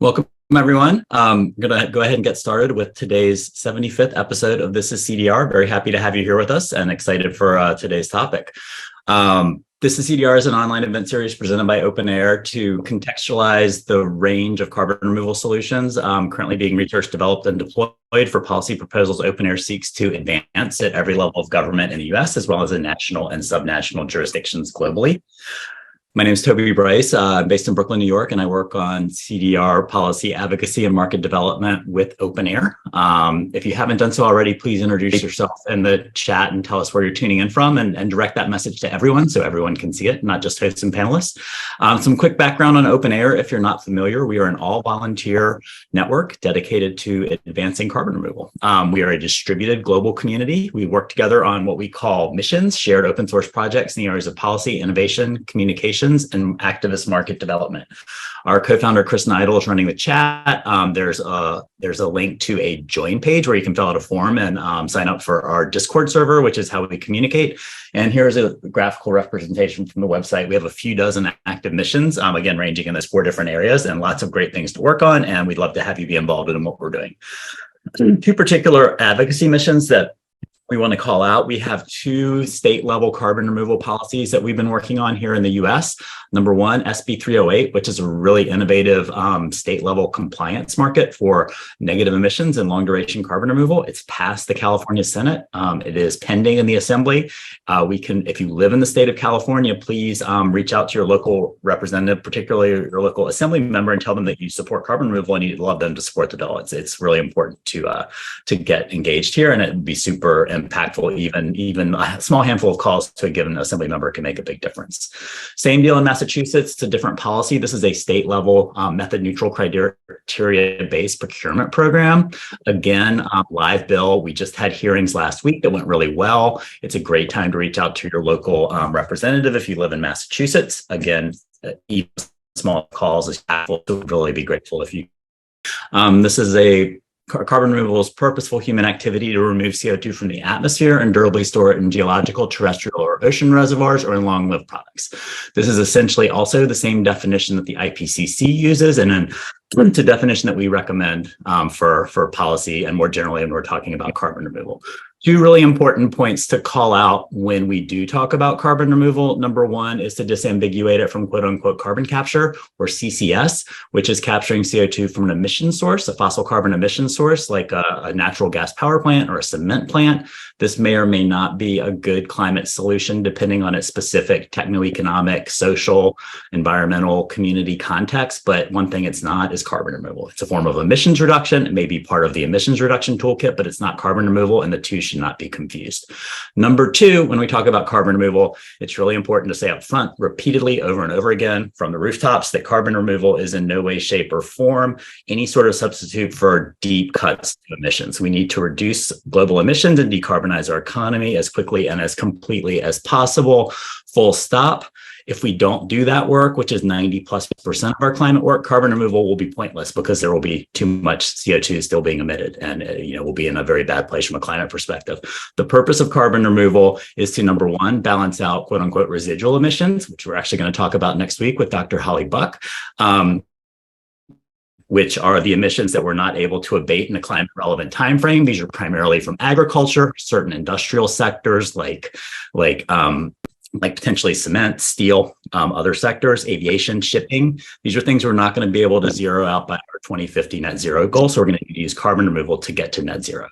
Welcome, everyone. I'm going to go ahead and get started with today's 75th episode of This Is CDR. Very happy to have you here with us and excited for today's topic. This Is CDR is an online event series presented by OpenAir to contextualize the range of carbon removal solutions currently being researched, developed, and deployed for policy proposals OpenAir seeks to advance at every level of government in the U.S., as well as in national and subnational jurisdictions globally. My name is Toby Bryce. I'm based in Brooklyn, New York, and I work on CDR policy advocacy and market development with OpenAir. If you haven't done so already, please introduce yourself in the chat and tell us where you're tuning in from and direct that message to everyone so everyone can see it, not just hosts and panelists. Some quick background on OpenAir. If you're not familiar, we are an all-volunteer network dedicated to advancing carbon removal. We are a distributed global community. We work together on what we call missions, shared open source projects in the areas of policy, innovation, communication, and activist market development. Our co-founder, Chris Neidl, is running the chat. There's a link to a join page where you can fill out a form and sign up for our Discord server, which is how we communicate. And here's a graphical representation from the website. We have a few dozen active missions, again, ranging in those 4 different areas and lots of great things to work on. And we'd love to have you be involved in what we're doing. 2 particular advocacy missions that we want to call out. We have 2 state-level carbon removal policies that we've been working on here in the U.S. Number 1, SB 308, which is a really innovative state-level compliance market for negative emissions and long-duration carbon removal. It's passed the California Senate. It is pending in the Assembly. If you live in the state of California, please reach out to your local representative, particularly your local Assembly member, and tell them that you support carbon removal and you'd love them to support the bill. It's really important to get engaged here, and it would be super impactful. Even a small handful of calls to a given Assembly member can make a big difference. Same deal in Massachusetts. It's a different policy. This is a state level method neutral criteria based procurement program. Again, live bill. We just had hearings last week that went really well. It's a great time to reach out to your local representative if you live in Massachusetts. Again, even small calls is helpful. So we'd really be grateful if you. This is a carbon removal is purposeful human activity to remove CO2 from the atmosphere and durably store it in geological, terrestrial, or ocean reservoirs or in long-lived products. This is essentially also the same definition that the IPCC uses, and then it's a definition that we recommend for policy and more generally when we're talking about carbon removal. 2 really important points to call out when we do talk about carbon removal. Number 1 is to disambiguate it from quote unquote carbon capture, or CCS, which is capturing CO2 from an emission source, a fossil carbon emission source like a natural gas power plant or a cement plant. This may or may not be a good climate solution depending on its specific techno-economic, social, environmental, community context. But one thing it's not is carbon removal. It's a form of emissions reduction. It may be part of the emissions reduction toolkit, but it's not carbon removal, and the 2 should not be confused. Number 2, when we talk about carbon removal, it's really important to say up front repeatedly over and over again from the rooftops that carbon removal is in no way, shape, or form any sort of substitute for deep cuts to emissions. We need to reduce global emissions and decarbonize our economy as quickly and as completely as possible. Full stop. If we don't do that work, which is 90+% of our climate work, carbon removal will be pointless because there will be too much CO2 still being emitted, and we'll be in a very bad place from a climate perspective. The purpose of carbon removal is to, number 1, balance out quote unquote residual emissions, which we're actually going to talk about next week with Dr. Holly Buck. Which are the emissions that we're not able to abate in a climate relevant time frame. These are primarily from agriculture, certain industrial sectors like potentially cement, steel, other sectors, aviation, shipping. These are things we're not going to be able to zero out by our 2050 net zero goal. So we're going to use carbon removal to get to net zero.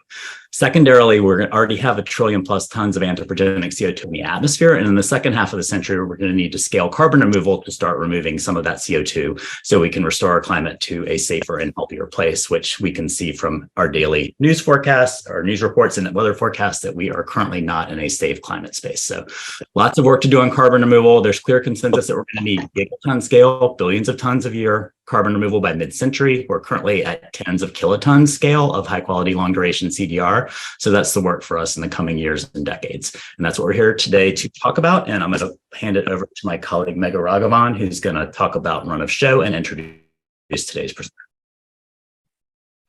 Secondarily, we're going to already have 1 trillion plus tons of anthropogenic CO2 in the atmosphere. And in the second half of the century, we're going to need to scale carbon removal to start removing some of that CO2 so we can restore our climate to a safer and healthier place, which we can see from our daily news forecasts, our news reports and weather forecasts that we are currently not in a safe climate space. So lots of work to do on carbon removal. There's clear consensus that we're going to need gigaton scale, billions of tons a year carbon removal by mid-century. We're currently at tens of kilotons scale of high quality long duration CDR. So that's the work for us in the coming years and decades. And that's what we're here today to talk about. And I'm going to hand it over to my colleague, Megha Raghavan, who's going to talk about run of show and introduce today's presenter.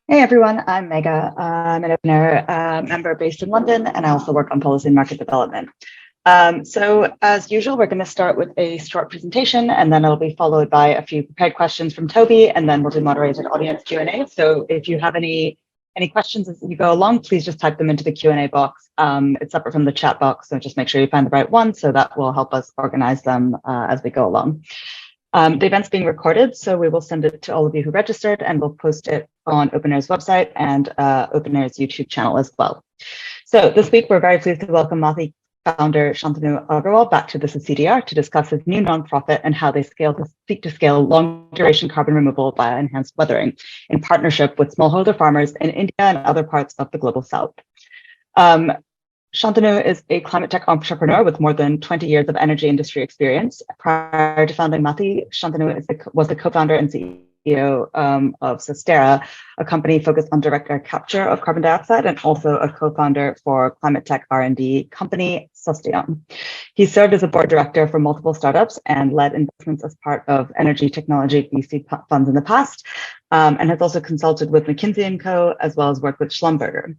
Hey everyone, I'm Megha. I'm an OpenAir member based in London, and I also work on policy and market development. So as usual, we're going to start with a short presentation, and then it'll be followed by a few prepared questions from Toby, and then we'll do moderated audience Q&A. So if you have any questions as you go along, please just type them into the Q&A box. It's separate from the chat box, so just make sure you find the right one, so that will help us organize them as we go along. The event's being recorded, so we will send it to all of you who registered, and we'll post it on OpenAir's website and OpenAir's YouTube channel as well. So this week, we're very pleased to welcome Mati Founder Shantanu Agarwal back to This Is CDR to discuss his new nonprofit and how they seek to scale long-duration carbon removal via enhanced weathering in partnership with smallholder farmers in India and other parts of the global south. Shantanu is a climate tech entrepreneur with more than 20 years of energy industry experience. Prior to founding Mati, Shantanu was the co-founder and CEO of Sustaera, a company focused on direct air capture of carbon dioxide, and also a co-founder for climate tech R&D company Susteon. He served as a board director for multiple startups and led investments as part of energy technology VC funds in the past, and has also consulted with McKinsey Co, as well as worked with Schlumberger.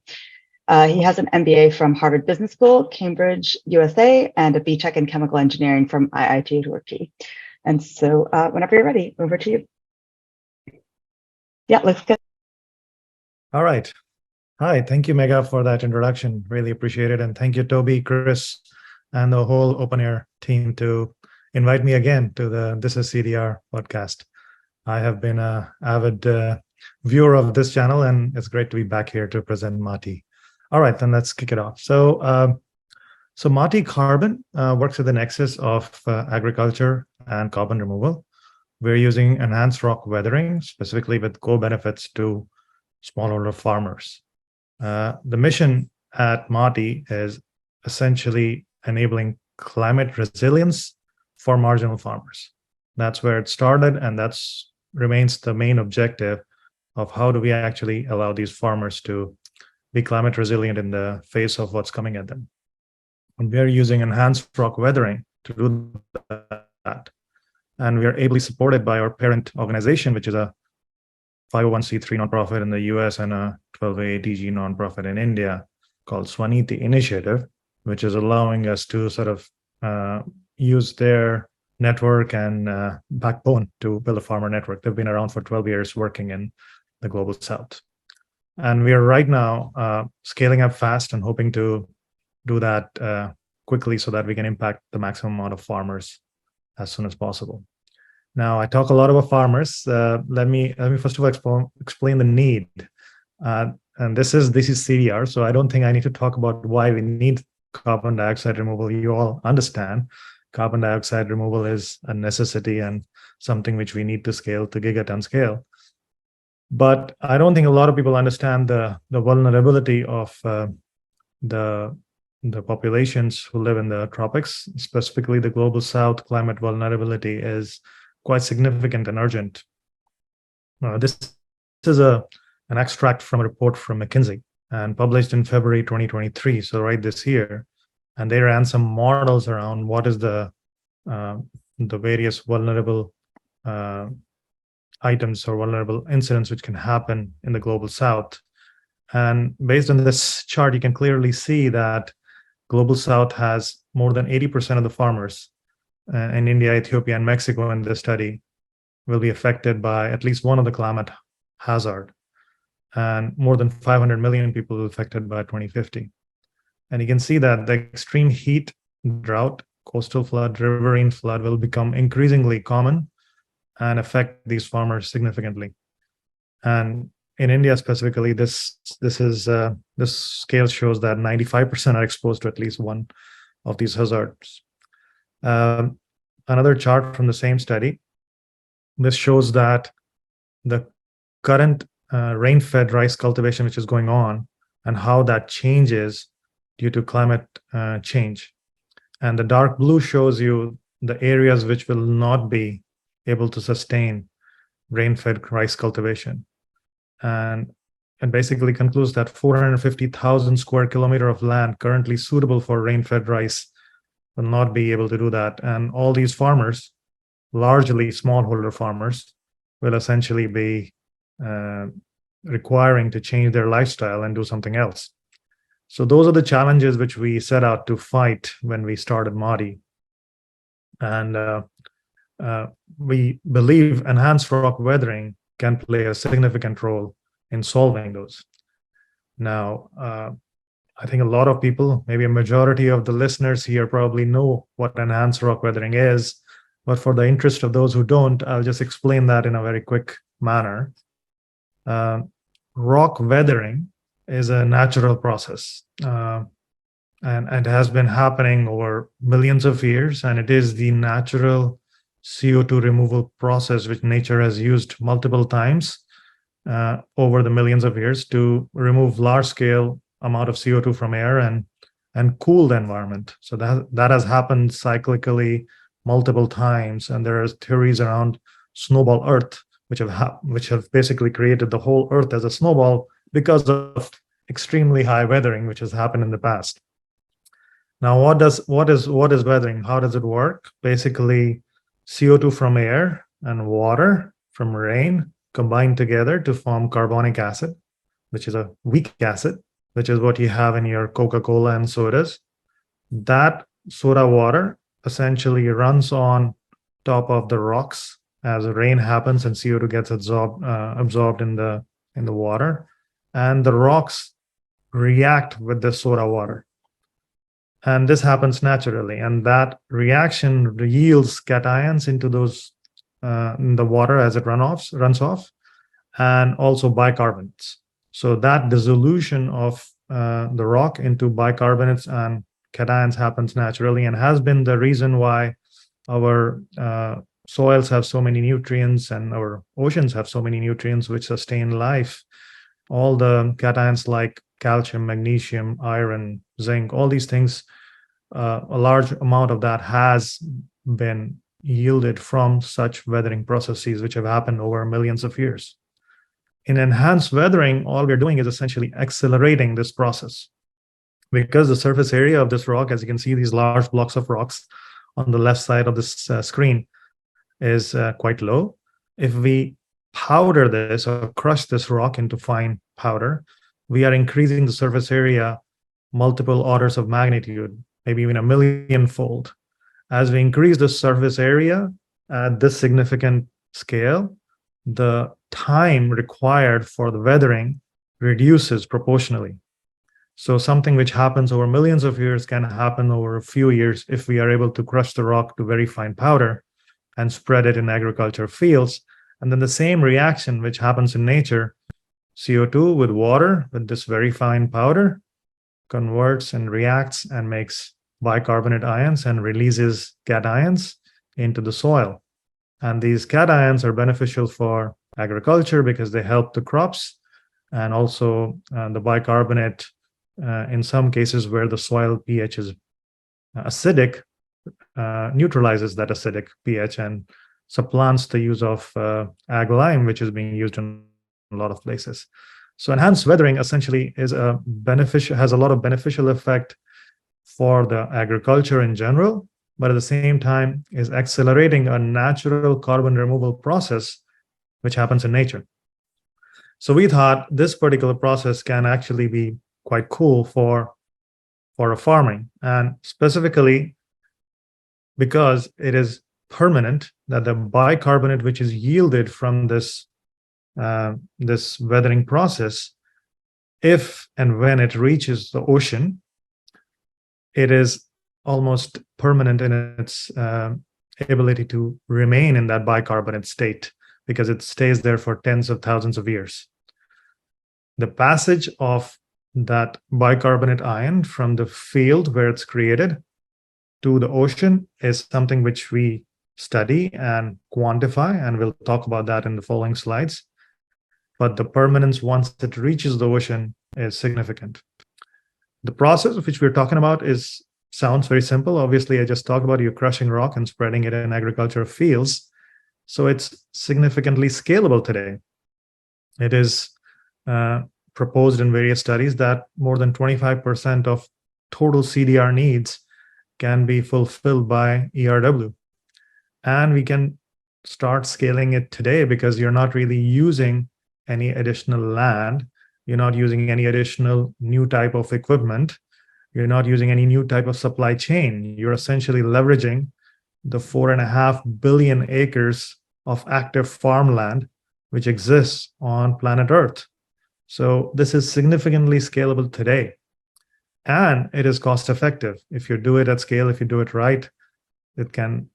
He has an MBA from Harvard Business School, Cambridge, USA, and a BTech in chemical engineering from IIT Roorkee. And so whenever you're ready, over to you. Yeah, let's get. All right. Hi, thank you, Mega, for that introduction. Really appreciate it. And thank you, Toby, Chris, and the whole OpenAir team to invite me again to the This Is CDR podcast. I have been an avid viewer of this channel, and it's great to be back here to present Mati. All right, then let's kick it off. So Mati Carbon works at the nexus of agriculture and carbon removal. We're using enhanced rock weathering, specifically with co-benefits to smallholder farmers. The mission at Mati is essentially enabling climate resilience for marginal farmers. That's where it started, and that remains the main objective of how do we actually allow these farmers to be climate resilient in the face of what's coming at them. And we are using enhanced rock weathering to do that. And we are ably supported by our parent organization, which is a 501c3 nonprofit in the US and a 12A DG nonprofit in India called Swaniti Initiative, which is allowing us to sort of use their network and backbone to build a farmer network. They've been around for 12 years working in the global south. And we are right now scaling up fast and hoping to do that quickly so that we can impact the maximum amount of farmers as soon as possible. Now, I talk a lot about farmers. Let me first of all explain the need. And this is CDR, so I don't think I need to talk about why we need carbon dioxide removal. You all understand carbon dioxide removal is a necessity and something which we need to scale to gigaton scale. But I don't think a lot of people understand the vulnerability of the populations who live in the tropics, specifically the global south. Climate vulnerability is quite significant and urgent. This is an extract from a report from McKinsey and published in February 2023, so right this year. And they ran some models around what is the various vulnerable items or vulnerable incidents which can happen in the global south. And based on this chart, you can clearly see that global south has more than 80% of the farmers in India, Ethiopia, and Mexico in this study will be affected by at least one of the climate hazard. And more than 500 million people will be affected by 2050. And you can see that the extreme heat, drought, coastal flood, riverine flood will become increasingly common and affect these farmers significantly. And in India specifically, this scale shows that 95% are exposed to at least one of these hazards. Another chart from the same study, this shows that the current rain-fed rice cultivation which is going on and how that changes due to climate change. And the dark blue shows you the areas which will not be able to sustain rain-fed rice cultivation. And basically concludes that 450,000 square kilometer of land currently suitable for rain-fed rice will not be able to do that. And all these farmers, largely smallholder farmers, will essentially be requiring to change their lifestyle and do something else. So those are the challenges which we set out to fight when we started Mati. And we believe enhanced rock weathering can play a significant role in solving those. Now, I think a lot of people, maybe a majority of the listeners here, probably know what enhanced rock weathering is. But for the interest of those who don't, I'll just explain that in a very quick manner. Rock weathering is a natural process, and it has been happening over millions of years, and it is the natural CO2 removal process which nature has used multiple times over the millions of years to remove large-scale amount of CO2 from air and cool the environment. So that has happened cyclically multiple times, and there are theories around snowball Earth, which have basically created the whole Earth as a snowball because of extremely high weathering, which has happened in the past. Now, what is weathering? How does it work? Basically, CO2 from air and water from rain combine together to form carbonic acid, which is a weak acid, which is what you have in your Coca-Cola and sodas. That soda water essentially runs on top of the rocks as rain happens and CO2 gets absorbed in the water, and the rocks react with the soda water. And this happens naturally, and that reaction yields cations into those in the water as it runs off, and also bicarbonates. So that dissolution of the rock into bicarbonates and cations happens naturally, and has been the reason why our soils have so many nutrients and our oceans have so many nutrients which sustain life. All the cations like calcium, magnesium, iron, zinc, all these things, a large amount of that has been yielded from such weathering processes which have happened over millions of years. In enhanced weathering, all we're doing is essentially accelerating this process, because the surface area of this rock, as you can see, these large blocks of rocks on the left side of this screen, is quite low. If we powder this or crush this rock into fine powder, we are increasing the surface area multiple orders of magnitude, maybe even 1,000,000-fold. As we increase the surface area at this significant scale, the time required for the weathering reduces proportionally. So something which happens over millions of years can happen over a few years if we are able to crush the rock to very fine powder and spread it in agriculture fields. And then the same reaction which happens in nature, CO2 with water, with this very fine powder, converts and reacts and makes bicarbonate ions and releases cations into the soil. And these cations are beneficial for agriculture because they help the crops, and also the bicarbonate, in some cases where the soil pH is acidic, neutralizes that acidic pH and supplants the use of ag lime, which is being used in a lot of places. So enhanced weathering essentially has a lot of beneficial effect for the agriculture in general, but at the same time is accelerating a natural carbon removal process which happens in nature. So we thought this particular process can actually be quite cool for a farming, and specifically because it is permanent, that the bicarbonate which is yielded from this weathering process, if and when it reaches the ocean, it is almost permanent in its ability to remain in that bicarbonate state, because it stays there for tens of thousands of years. The passage of that bicarbonate ion from the field where it's created to the ocean is something which we study and quantify, and we'll talk about that in the following slides. But the permanence once it reaches the ocean is significant. The process of which we're talking about sounds very simple. Obviously, I just talked about you crushing rock and spreading it in agricultural fields. So it's significantly scalable today. It is proposed in various studies that more than 25% of total CDR needs can be fulfilled by ERW. And we can start scaling it today because you're not really using any additional land. You're not using any additional new type of equipment. You're not using any new type of supply chain. You're essentially leveraging the 4.5 billion acres of active farmland which exists on planet Earth. So this is significantly scalable today. And it is cost effective. If you do it at scale, if you do it right, it can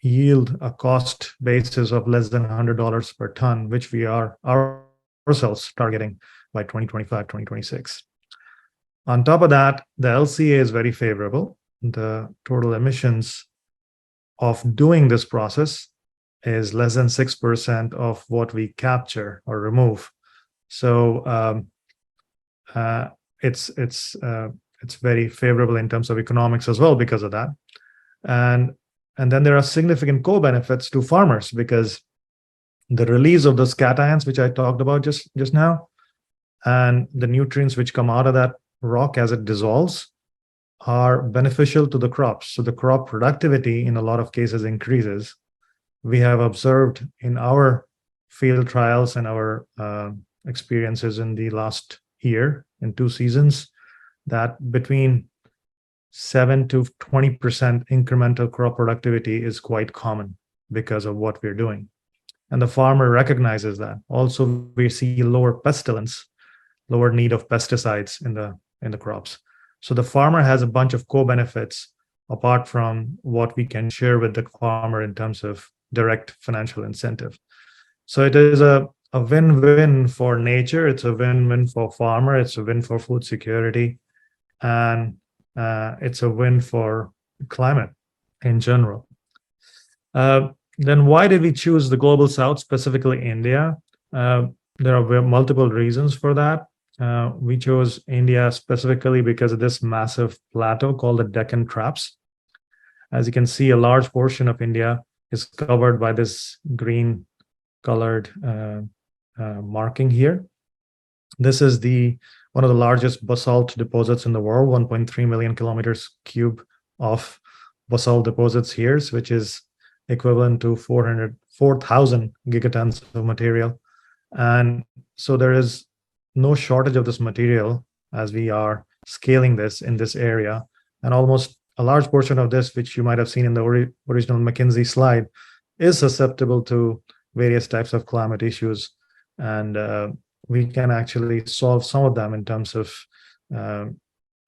yield a cost basis of less than $100 per ton, which we are ourselves targeting by 2025, 2026. On top of that, the LCA is very favorable. The total emissions of doing this process is less than 6% of what we capture or remove. So it's very favorable in terms of economics as well because of that. And then there are significant co-benefits to farmers because the release of those cations, which I talked about just now, and the nutrients which come out of that rock as it dissolves are beneficial to the crops. So the crop productivity in a lot of cases increases. We have observed in our field trials and our experiences in the last year, in 2 seasons, that between 7 to 20% incremental crop productivity is quite common because of what we're doing. And the farmer recognizes that. Also, we see lower pestilence, lower need of pesticides in the crops. So the farmer has a bunch of co-benefits apart from what we can share with the farmer in terms of direct financial incentive. So it is a win-win for nature. It's a win-win for farmer. It's a win for food security. And it's a win for climate in general. Then why did we choose the Global South, specifically India? There are multiple reasons for that. We chose India specifically because of this massive plateau called the Deccan Traps. As you can see, a large portion of India is covered by this green colored marking here. This is one of the largest basalt deposits in the world, 1.3 million kilometers cube of basalt deposits here, which is equivalent to 4,000 gigatons of material. And so there is no shortage of this material as we are scaling this in this area. And almost a large portion of this, which you might have seen in the original McKinsey slide, is susceptible to various types of climate issues. And we can actually solve some of them in terms of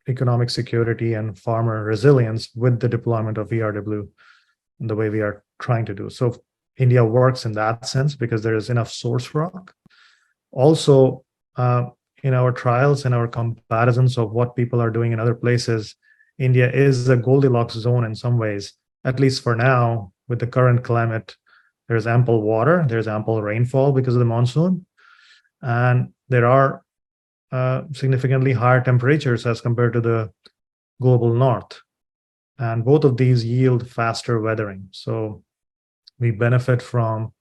economic security and farmer resilience with the deployment of ERW in the way we are trying to do. So India works in that sense because there is enough source rock. Also, in our trials and our comparisons of what people are doing in other places, India is a Goldilocks zone in some ways, at least for now, with the current climate. There's ample water, there's ample rainfall because of the monsoon, and there are significantly higher temperatures as compared to the global north. And both of these yield faster weathering. So we benefit from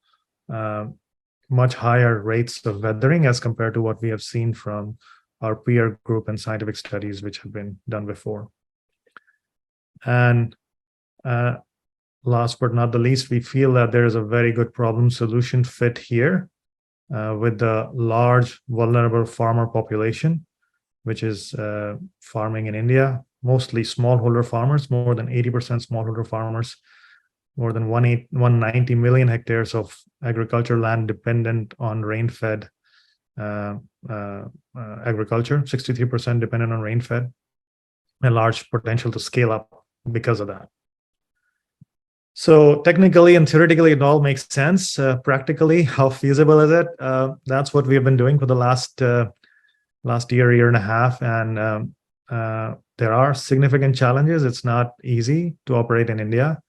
much higher rates of weathering as compared to what we have seen from our peer group and scientific studies which have been done before. And last but not the least, we feel that there is a very good problem solution fit here with the large vulnerable farmer population, which is farming in India, mostly smallholder farmers, more than 80% smallholder farmers, more than 190 million hectares of agriculture land dependent on rain-fed agriculture, 63% dependent on rain-fed, a large potential to scale up because of that. So technically and theoretically, it all makes sense. Practically, how feasible is it? That's what we have been doing for the last year and a half. And there are significant challenges. It's not easy to operate in India.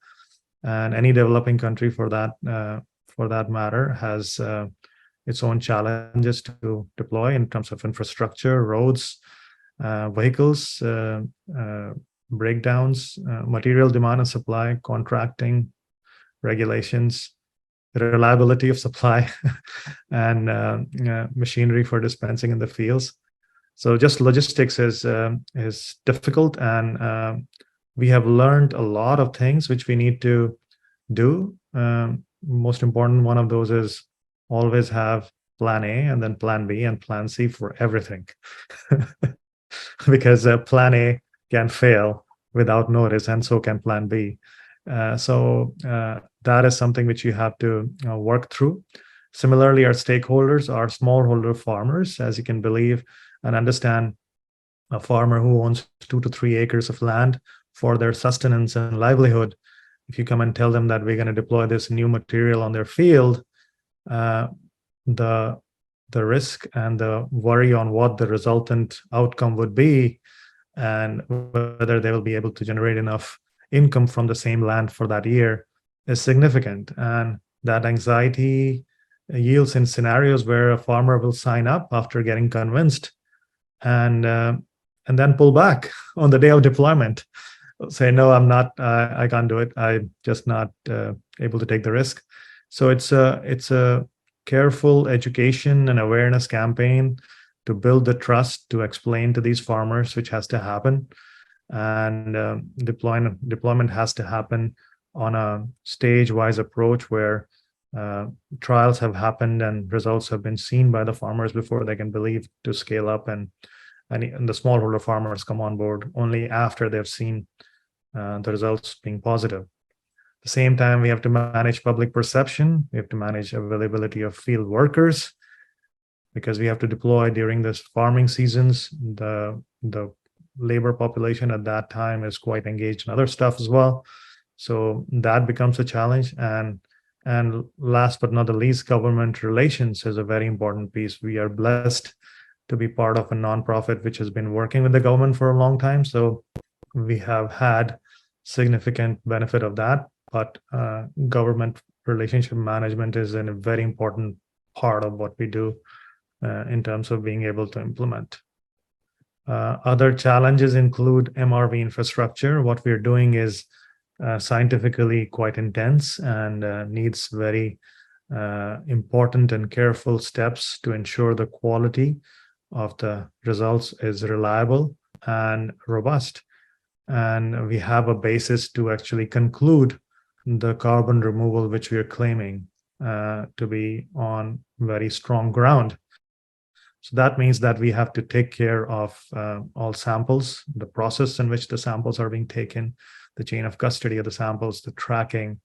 And any developing country for that matter has its own challenges to deploy in terms of infrastructure, roads, vehicles, breakdowns, material demand and supply, contracting, regulations, reliability of supply, and machinery for dispensing in the fields. So just logistics is difficult, and we have learned a lot of things which we need to do. Most important one of those is always have plan A and then plan B and plan C for everything. Because plan A can fail without notice, and so can plan B. So that is something which you have to work through. Similarly, our stakeholders are smallholder farmers, as you can believe and understand. A farmer who owns 2 to 3 acres of land for their sustenance and livelihood, if you come and tell them that we're going to deploy this new material on their field, the risk and the worry on what the resultant outcome would be and whether they will be able to generate enough income from the same land for that year is significant. And that anxiety yields in scenarios where a farmer will sign up after getting convinced and then pull back on the day of deployment, say, no, I'm not, I can't do it. I'm just not able to take the risk. So it's a careful education and awareness campaign to build the trust, to explain to these farmers, which has to happen. And deployment has to happen on a stage-wise approach where trials have happened and results have been seen by the farmers before they can believe to scale up, and the smallholder farmers come on board only after they've seen the results being positive. At the same time, we have to manage public perception. We have to manage availability of field workers because we have to deploy during this farming seasons. The labor population at that time is quite engaged in other stuff as well. So that becomes a challenge. And last but not the least, government relations is a very important piece. We are blessed to be part of a nonprofit which has been working with the government for a long time. So we have had significant benefit of that. But government relationship management is a very important part of what we do in terms of being able to implement. Other challenges include MRV infrastructure. What we're doing is scientifically quite intense and needs very important and careful steps to ensure the quality of the results is reliable and robust. And we have a basis to actually conclude the carbon removal, which we are claiming to be on very strong ground. So that means that we have to take care of all samples, the process in which the samples are being taken, the chain of custody of the samples, the tracking,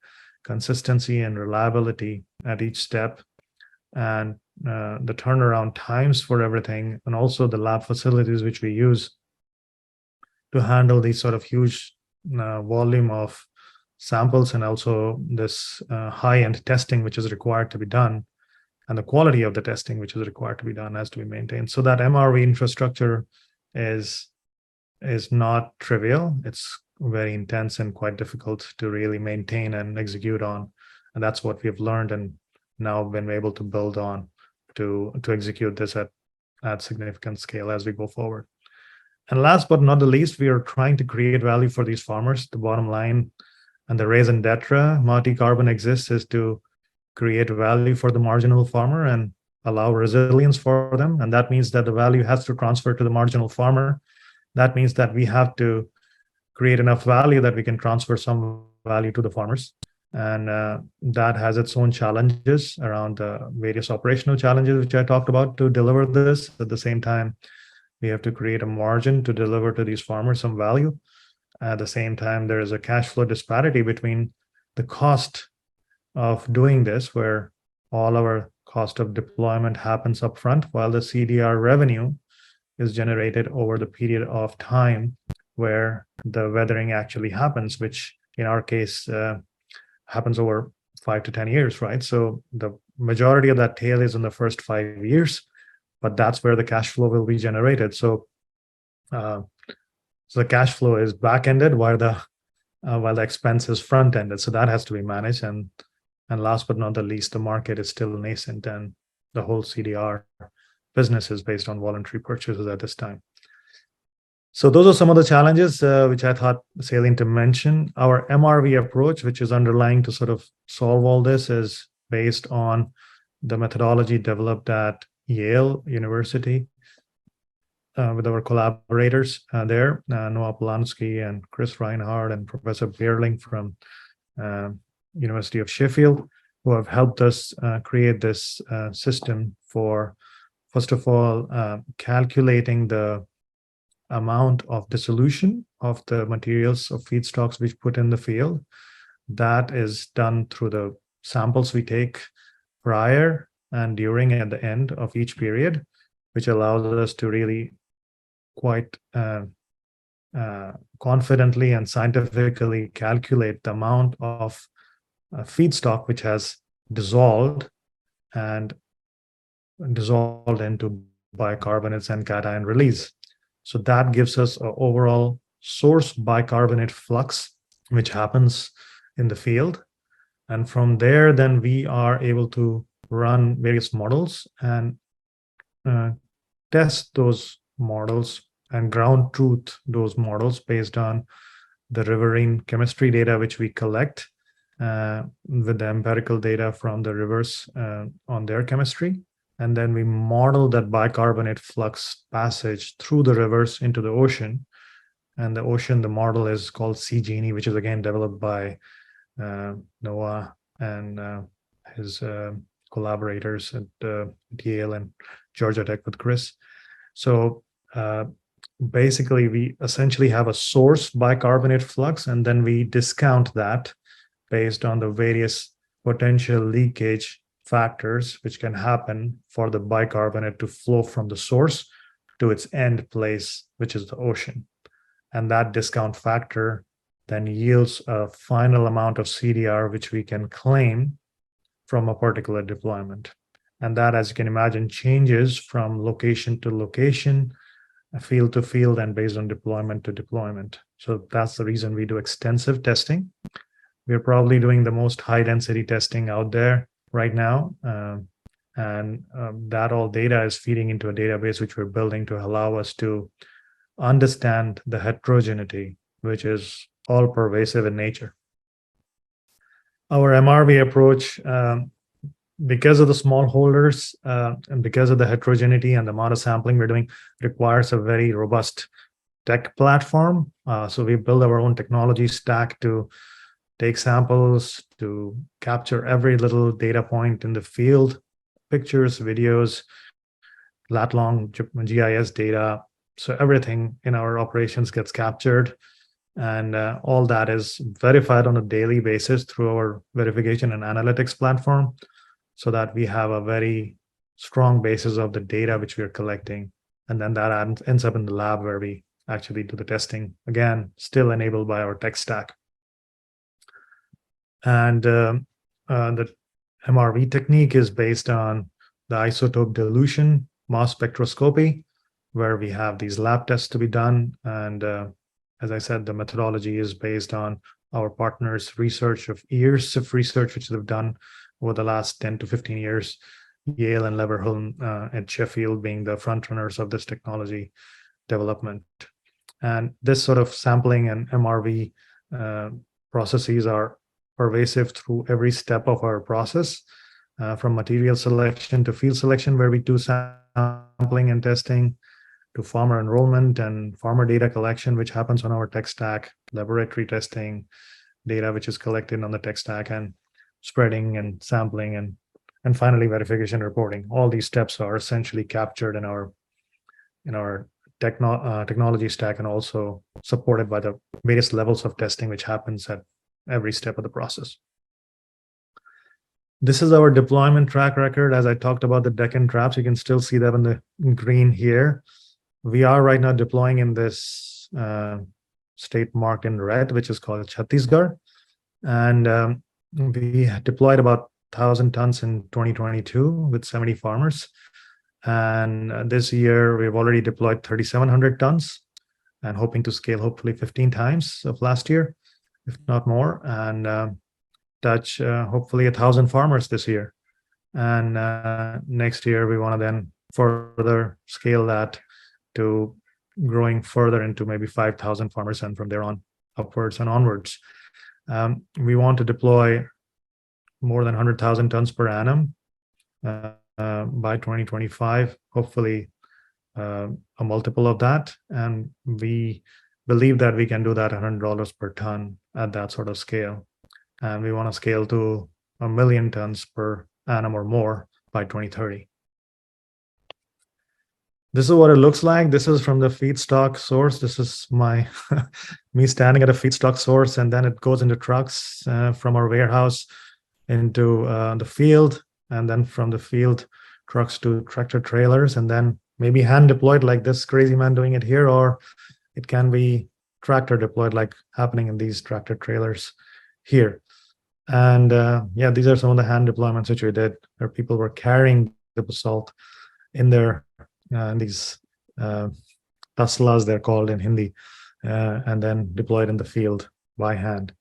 consistency and reliability at each step, and the turnaround times for everything, and also the lab facilities which we use to handle these sort of huge volume of samples, and also this high-end testing which is required to be done, and the quality of the testing which is required to be done has to be maintained. So that MRV infrastructure is not trivial. It's very intense and quite difficult to really maintain and execute on. And that's what we've learned and now been able to build on to execute this at significant scale as we go forward. And last but not the least, we are trying to create value for these farmers. The bottom line and the raison d'etre Mati Carbon exists is to create value for the marginal farmer and allow resilience for them. And that means that the value has to transfer to the marginal farmer. That means that we have to create enough value that we can transfer some value to the farmers. And that has its own challenges around various operational challenges, which I talked about to deliver this. At the same time, we have to create a margin to deliver to these farmers some value. At the same time, there is a cash flow disparity between the cost of doing this, where all our cost of deployment happens upfront, while the CDR revenue is generated over the period of time where the weathering actually happens, which in our case happens over 5 to 10 years, right? So the majority of that tail is in the first 5 years, but that's where the cash flow will be generated. So the cash flow is back-ended while the expense is front-ended. So that has to be managed. And last but not the least, the market is still nascent, and the whole CDR business is based on voluntary purchases at this time. So those are some of the challenges which I thought salient to mention. Our MRV approach, which is underlying to sort of solve all this, is based on the methodology developed at Yale University with our collaborators there, Noah Polanski and Chris Reinhardt and Professor Beerling from University of Sheffield, who have helped us create this system for, first of all, calculating the amount of dissolution of the materials of feedstocks we put in the field. That is done through the samples we take prior and during and at the end of each period, which allows us to really quite confidently and scientifically calculate the amount of feedstock which has dissolved into bicarbonates and cation release. So that gives us an overall source bicarbonate flux, which happens in the field. And from there, then we are able to run various models and test those models and ground truth those models based on the riverine chemistry data which we collect with the empirical data from the rivers on their chemistry. And then we model that bicarbonate flux passage through the rivers into the ocean. And the ocean, the model is called CGenie, which is again developed by Noah and his collaborators at Yale and Georgia Tech with Chris. So basically, we essentially have a source bicarbonate flux, and then we discount that based on the various potential leakage factors which can happen for the bicarbonate to flow from the source to its end place, which is the ocean. And that discount factor then yields a final amount of CDR which we can claim from a particular deployment. And that, as you can imagine, changes from location to location, field to field, and based on deployment to deployment. So that's the reason we do extensive testing. We're probably doing the most high density testing out there right now. That all data is feeding into a database which we're building to allow us to understand the heterogeneity, which is all pervasive in nature. Our MRV approach, because of the smallholders and because of the heterogeneity and the amount of sampling we're doing, requires a very robust tech platform. So we build our own technology stack to take samples, to capture every little data point in the field, pictures, videos, lat-long GIS data. So everything in our operations gets captured. And all that is verified on a daily basis through our verification and analytics platform, so that we have a very strong basis of the data which we are collecting. And then that ends up in the lab where we actually do the testing, again, still enabled by our tech stack. And the MRV technique is based on the isotope dilution mass spectroscopy, where we have these lab tests to be done. And as I said, the methodology is based on our partners' research of years of research, which they've done over the last 10 to 15 years, Yale and Leverhulme and Sheffield being the front runners of this technology development. And this sort of sampling and MRV processes are pervasive through every step of our process, from material selection to field selection, where we do sampling and testing, to farmer enrollment and farmer data collection, which happens on our tech stack, laboratory testing, data which is collected on the tech stack, and spreading and sampling, and finally verification reporting. All these steps are essentially captured in our technology stack, and also supported by the various levels of testing which happens at every step of the process. This is our deployment track record. As I talked about the Deccan traps, you can still see them in the green here. We are right now deploying in this state marked in red, which is called Chhattisgarh. And we deployed about 1,000 tons in 2022 with 70 farmers. And this year, we've already deployed 3,700 tons and hoping to scale hopefully 15 times of last year, if not more, and touch hopefully 1,000 farmers this year. And next year, we want to then further scale that to growing further into maybe 5,000 farmers, and from there on upwards and onwards. We want to deploy more than 100,000 tons per annum by 2025, hopefully a multiple of that. And we believe that we can do that $100 per ton at that sort of scale. And we want to scale to 1 million tons per annum or more by 2030. This is what it looks like. This is from the feedstock source. This is my me standing at a feedstock source, and then it goes into trucks from our warehouse into the field, and then from the field trucks to tractor trailers, and then maybe hand deployed like this crazy man doing it here, or it can be tractor deployed like happening in these tractor trailers here. And yeah, these are some of the hand deployments which we did, where people were carrying the basalt in their these taslas, they're called in Hindi, and then deployed in the field by hand.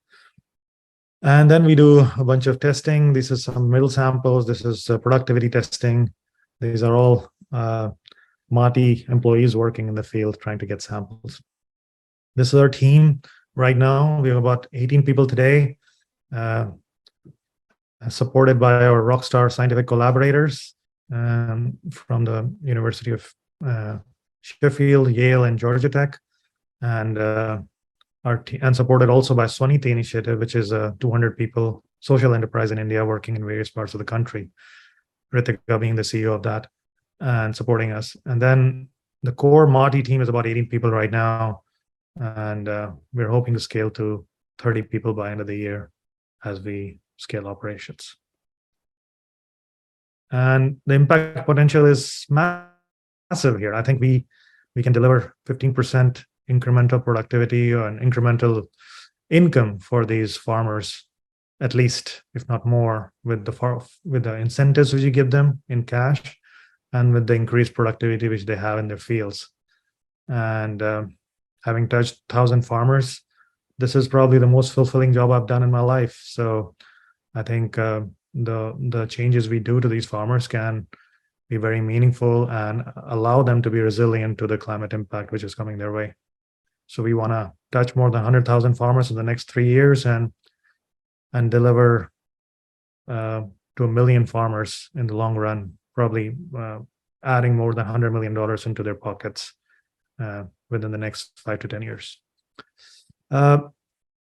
And then we do a bunch of testing. This is some middle samples. This is productivity testing. These are all Mati employees working in the field trying to get samples. This is our team right now. We have about 18 people today, supported by our rockstar scientific collaborators from the University of Sheffield, Yale, and Georgia Tech, and and supported also by Swaniti Initiative, which is a 200 people social enterprise in India working in various parts of the country. Ritika being the CEO of that and supporting us. And then the core Mati team is about 18 people right now, and we're hoping to scale to 30 people by end of the year as we scale operations. And the impact potential is massive here. I think we can deliver 15% incremental productivity or an incremental income for these farmers, at least, if not more, with the incentives which you give them in cash, and with the increased productivity which they have in their fields. And having touched 1,000 farmers, this is probably the most fulfilling job I've done in my life. So I think the changes we do to these farmers can be very meaningful and allow them to be resilient to the climate impact which is coming their way. So we want to touch more than 100,000 farmers in the next 3 years and deliver to 1 million farmers in the long run, probably adding more than $100 million into their pockets within the next 5 to 10 years.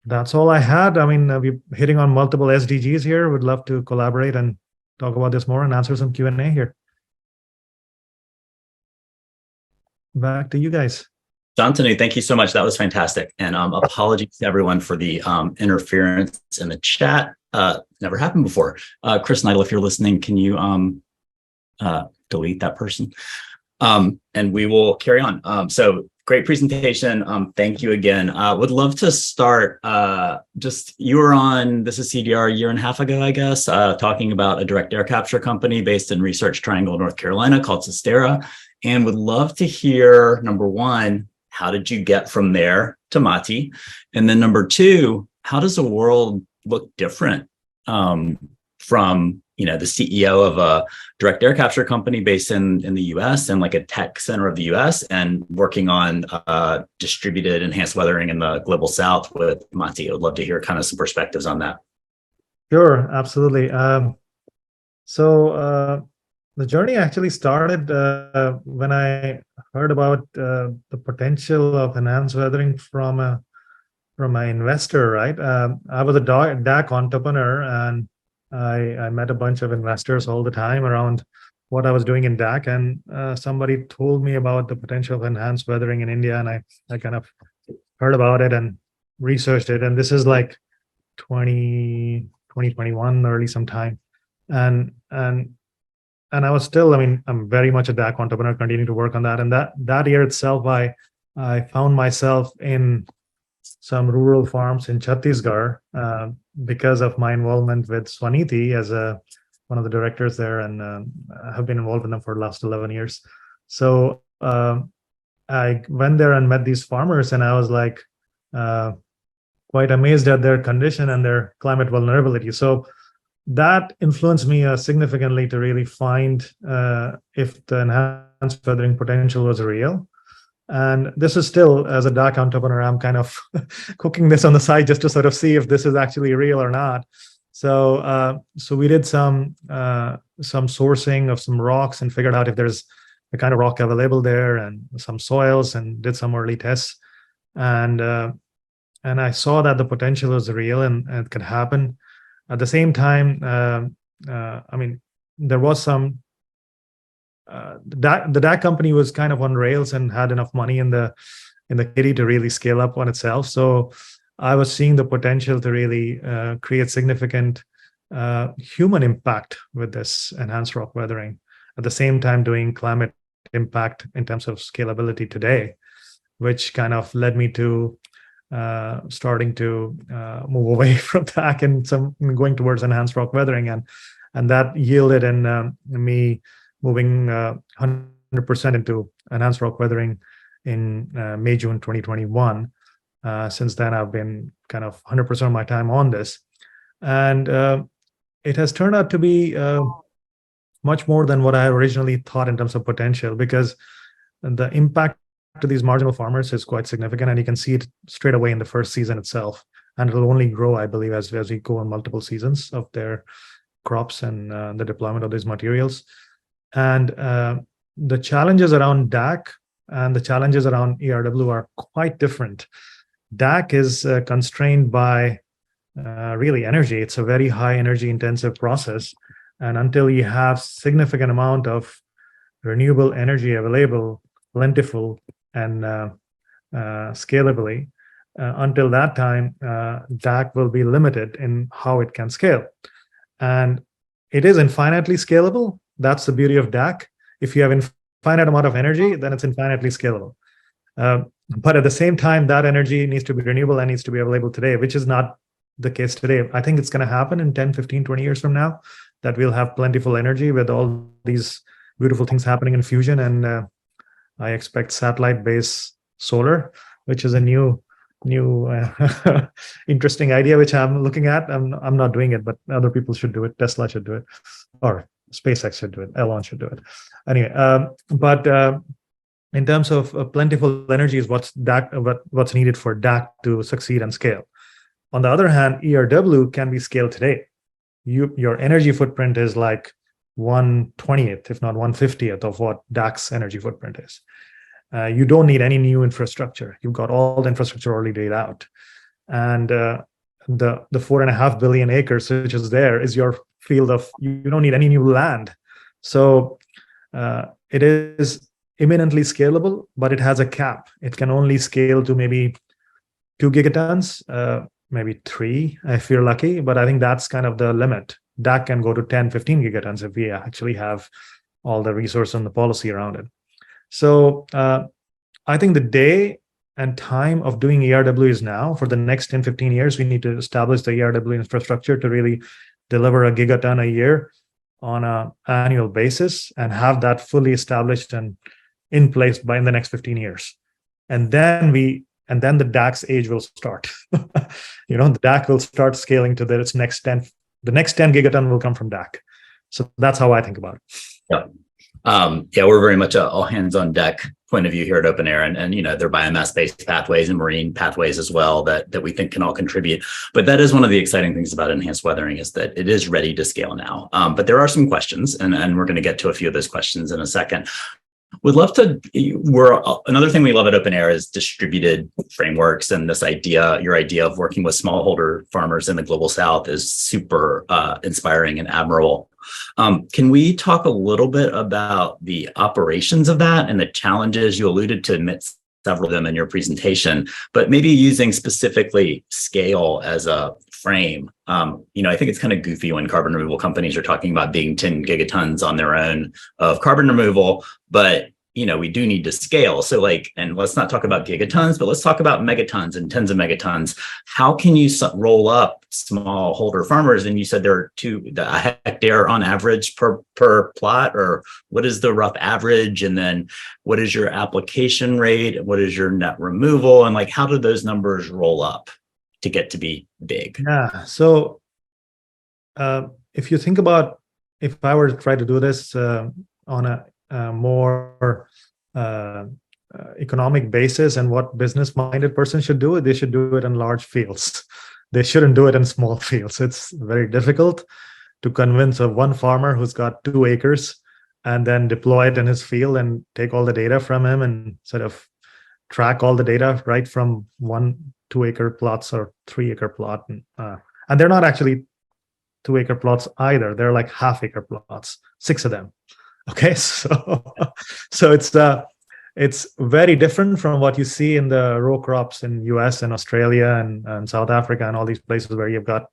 That's all I had. I mean, we're hitting on multiple SDGs here. Would love to collaborate and talk about this more and answer some Q&A here. Back to you guys. Shantanu, thank you so much. That was fantastic. And apologies to everyone for the interference in the chat. Never happened before. Chris Neidl, if you're listening, can you delete that person? And we will carry on. So great presentation. Thank you again. Would love to start. You were on This Is CDR a year and a half ago, I guess, talking about a direct air capture company based in Research Triangle, North Carolina, called Sustaera. And would love to hear, number one, how did you get from there to Mati? And then number two, how does the world look different from the CEO of a direct air capture company based in the US and like a tech center of the US and working on distributed enhanced weathering in the global South with Mati? I would love to hear kind of some perspectives on that. Sure, absolutely. So the journey actually started when I heard about the potential of enhanced weathering from an investor, right? I was a DAC entrepreneur, and I met a bunch of investors all the time around what I was doing in DAC, and somebody told me about the potential of enhanced weathering in India, and I kind of heard about it and researched it. And this is like 2021, early sometime. And I was still, I'm very much a DAC entrepreneur, continuing to work on that. And that year itself, I found myself in some rural farms in Chhattisgarh because of my involvement with Swaniti as one of the directors there, and I have been involved with them for the last 11 years. So I went there and met these farmers, and I was like quite amazed at their condition and their climate vulnerability. So that influenced me significantly to really find if the enhanced weathering potential was real. And this is still, as a DAC entrepreneur, I'm kind of cooking this on the side just to sort of see if this is actually real or not. So we did some sourcing of some rocks and figured out if there's the kind of rock available there, and some soils, and did some early tests. And I saw that the potential was real and it could happen. At the same time, there was some the DAC company was kind of on rails and had enough money in the kitty to really scale up on itself. So I was seeing the potential to really create significant human impact with this enhanced rock weathering. At the same time, doing climate impact in terms of scalability today, which kind of led me to starting to move away from DAC and going towards enhanced rock weathering, and that yielded in me moving 100% into enhanced rock weathering in May-June 2021. Since then, I've been kind of 100% of my time on this, and it has turned out to be much more than what I originally thought in terms of potential, because the impact to these marginal farmers is quite significant, and you can see it straight away in the first season itself, and it'll only grow, I believe, as we go on multiple seasons of their crops and the deployment of these materials. And the challenges around DAC and the challenges around ERW are quite different. DAC is constrained by really energy. It's a very high energy intensive process, and until you have significant amount of renewable energy available, plentiful and scalably, until that time, DAC will be limited in how it can scale. And it is infinitely scalable. That's the beauty of DAC. If you have infinite amount of energy, then it's infinitely scalable. But at the same time, that energy needs to be renewable and needs to be available today, which is not the case today. I think it's going to happen in 10, 15, 20 years from now, that we'll have plentiful energy with all these beautiful things happening in fusion. And I expect satellite-based solar, which is a new interesting idea, which I'm looking at. I'm not doing it, but other people should do it. Tesla should do it, or SpaceX should do it. Elon should do it. Anyway, but in terms of plentiful energy is what's needed for DAC to succeed and scale. On the other hand, ERW can be scaled today. Your energy footprint is like 1/20th, if not 1/50th of what DAC's energy footprint is. You don't need any new infrastructure. You've got all the infrastructure already laid out. And the 4.5 billion acres, which is there, is your field of, you don't need any new land. So it is imminently scalable, but it has a cap. It can only scale to maybe 2 gigatons, maybe 3 if you're lucky, but I think that's kind of the limit. DAC can go to 10, 15 gigatons if we actually have all the resource and the policy around it. So I think the day and time of doing ERW is now. For the next 10, 15 years, we need to establish the ERW infrastructure to really deliver a gigaton a year on an annual basis and have that fully established and in place by in the next 15 years. And then the DAC's age will start. The DAC will start scaling to its next 10. The next 10 gigaton will come from DAC. So that's how I think about it. Yeah. We're very much a all hands on deck point of view here at OpenAir, and they're biomass-based pathways and marine pathways as well that we think can all contribute. But that is one of the exciting things about enhanced weathering, is that it is ready to scale now. But there are some questions, and we're going to get to a few of those questions in a second. Would love to. Another thing we love at OpenAir is distributed frameworks, and your idea of working with smallholder farmers in the global South is super inspiring and admirable. Can we talk a little bit about the operations of that and the challenges? You alluded to several of them in your presentation, but maybe using specifically scale as a frame. I think it's kind of goofy when carbon removal companies are talking about being 10 gigatons on their own of carbon removal, but we do need to scale. So and let's not talk about gigatons, but let's talk about megatons and tens of megatons. How can you roll up smallholder farmers? And you said there are a hectare on average per plot, or what is the rough average? And then what is your application rate? What is your net removal? And how do those numbers roll up to get to be big? Yeah. So if you think about, if I were to try to do this on a more economic basis, and what business-minded person should do it, they should do it in large fields. They shouldn't do it in small fields. It's very difficult to convince one farmer who's got 2 acres and then deploy it in his field and take all the data from him and sort of track all the data right from 1 2-acre plots or 3-acre plot. And they're not actually 2-acre plots either. They're like half-acre plots, 6 of them. Okay, so it's very different from what you see in the row crops in US and Australia and South Africa and all these places where you've got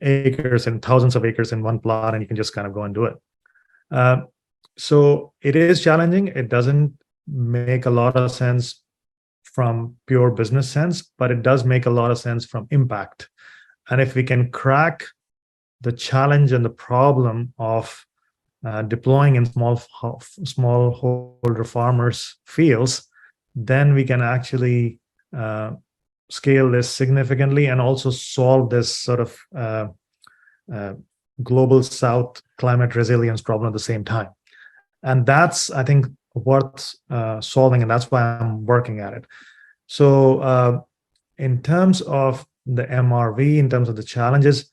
acres and thousands of acres in one plot and you can just kind of go and do it. So it is challenging. It doesn't make a lot of sense from pure business sense, but it does make a lot of sense from impact. And if we can crack the challenge and the problem of deploying in smallholder farmers' fields, then we can actually scale this significantly and also solve this sort of global South climate resilience problem at the same time. And that's, I think, worth solving, and that's why I'm working at it. So in terms of the MRV, in terms of the challenges,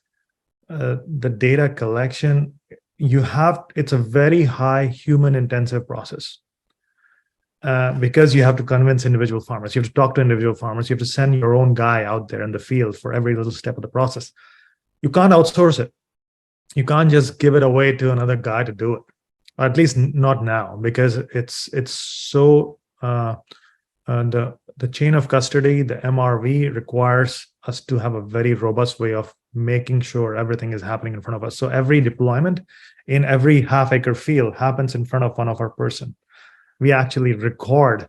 the data collection, it's a very high human intensive process because you have to convince individual farmers. You have to talk to individual farmers. You have to send your own guy out there in the field for every little step of the process. You can't outsource it. You can't just give it away to another guy to do it, or at least not now, because it's so the chain of custody, the MRV, requires us to have a very robust way of making sure everything is happening in front of us. So every deployment in every half-acre field happens in front of one of our person. We actually record